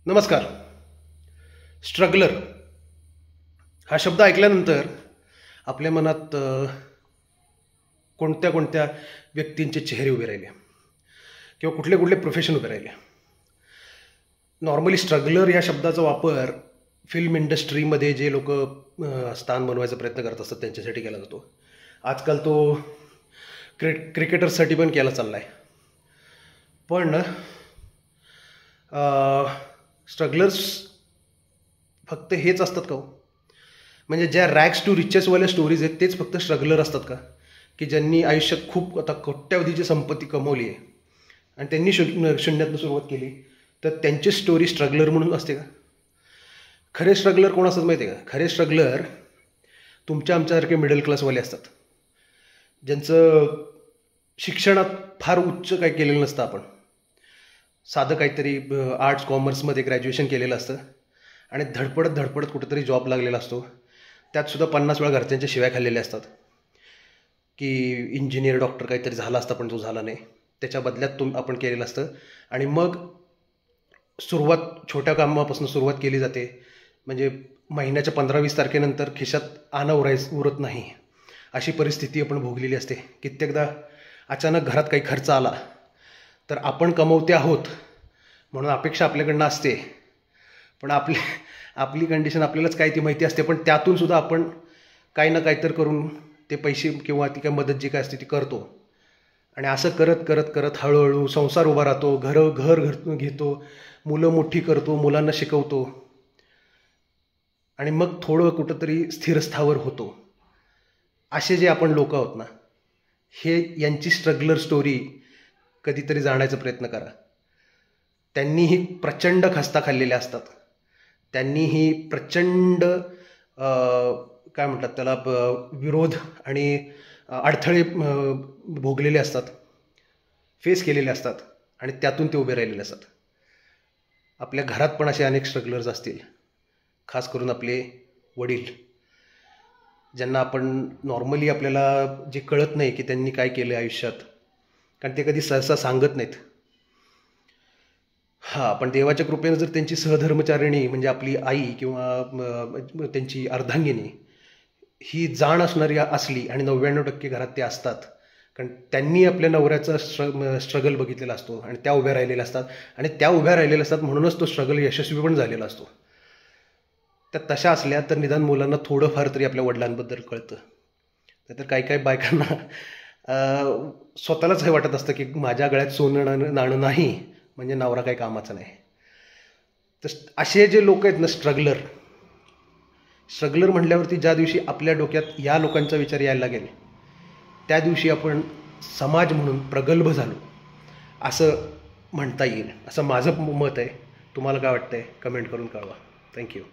नमस्कार. स्ट्रगलर हा शब्द ऐकल्यानंतर आपल्या मनात कोणत्या कोणत्या व्यक्तींचे चेहरे उभे राहिले किंवा कुठले कुठले प्रोफेशन उभे राहिले. नॉर्मली स्ट्रगलर या शब्दाचा वापर फिल्म इंडस्ट्रीमध्ये जे लोक स्थान बनवायचा प्रयत्न करत असतात त्यांच्यासाठी केला जातो. आजकाल तो क्रिकेटर्ससाठी पण केला चालला आहे. पण स्ट्रगलर्स फक्त हेच असतात का हो? म्हणजे ज्या रॅग्स टू रिचेसवाल्या स्टोरीज आहेत तेच फक्त स्ट्रगलर असतात का, की ज्यांनी आयुष्यात खूप आता कोट्यावधीची संपत्ती कमवली आहे आणि त्यांनी शून्यातनं सुरुवात केली, तर त्यांची स्टोरी स्ट्रगलर म्हणून असते का? खरे स्ट्रगलर कोण असतात माहिती आहे का? खरे स्ट्रगलर तुमच्या आमच्यासारखे मिडल क्लासवाले असतात, ज्यांचं शिक्षणात फार उच्च काही केलेलं नसतं. आपण साधं काहीतरी आर्ट्स कॉमर्समध्ये ग्रॅज्युएशन केलेलं असतं आणि धडपडत कुठेतरी जॉब लागलेला असतो. त्यातसुद्धा 50 वेळा घरच्यांच्या शिव्या खाल्लेल्या असतात की इंजिनियर डॉक्टर काहीतरी झाला असता पण तो झाला नाही. त्याच्या बदल्यात आपण केलेलं असतं आणि मग छोट्या कामापासून सुरुवात केली जाते. म्हणजे महिन्याच्या 15-20 तारखेनंतर खिशात उरत नाही अशी परिस्थिती आपण भोगलेली असते. कित्येकदा अचानक घरात काही खर्च आला तर आपण कमवते आहोत म्हणून अपेक्षा आपल्याकडनं असते, पण आपली कंडिशन आपल्यालाच काय ती माहिती असते. पण त्यातूनसुद्धा आपण काही ना काहीतरी करून ते पैसे किंवा ती काय मदत जी काय असते ती करतो आणि असं करत करत करत हळूहळू संसार उभा राहतो. घर घेतो, मुलं मोठी करतो, मुलांना शिकवतो आणि मग थोडं कुठंतरी स्थिरस्थावर होतो. असे जे आपण लोक आहोत ना, यांची स्ट्रगलर स्टोरी कधीतरी जाण्याचा प्रयत्न करा. त्यांनीही प्रचंड खस्ता खाल्लेल्या असतात. त्यांनीही प्रचंड काय म्हणतात त्याला विरोध आणि अडथळे भोगलेले असतात, फेस केलेले असतात आणि त्यातून ते उभे राहिलेले असतात. आपल्या घरात पण असे अनेक स्ट्रगलर्स असतील, खास करून आपले वडील, ज्यांना आपण नॉर्मली आपल्याला जे कळत नाही की त्यांनी काय केलं आयुष्यात, कारण ते कधी सहसा सांगत नाहीत. पण देवाच्या कृपेनं जर त्यांची सहधर्मचारिणी म्हणजे आपली आई किंवा त्यांची अर्धांगिनी ही जाण असणारी असली आणि 99% घरात ते असतात, कारण त्यांनी आपल्या नवऱ्याचा स्ट्रगल बघितलेला असतो आणि त्या उभ्या राहिलेल्या असतात आणि त्या उभ्या राहिलेल्या असतात म्हणूनच तो स्ट्रगल यशस्वी पण झालेला असतो. त्या तशा असल्या तर निदान मुलांना थोडंफार तरी आपल्या वडिलांबद्दल कळतं. नाहीतर काही बायकांना स्वतःलाच हे वाटत असतं की माझ्या गळ्यात सोनं नाणं नाही म्हणजे नवरा काही कामाचा नाही. तर असे जे लोक आहेत ना स्ट्रगलर म्हटल्यावरती ज्या दिवशी आपल्या डोक्यात या लोकांचा विचार यायला लागेल त्या दिवशी आपण समाज म्हणून प्रगल्भ झालो असं म्हणता येईल, असं माझं मत आहे. तुम्हाला काय वाटतंय कमेंट करून कळवा. थँक्यू.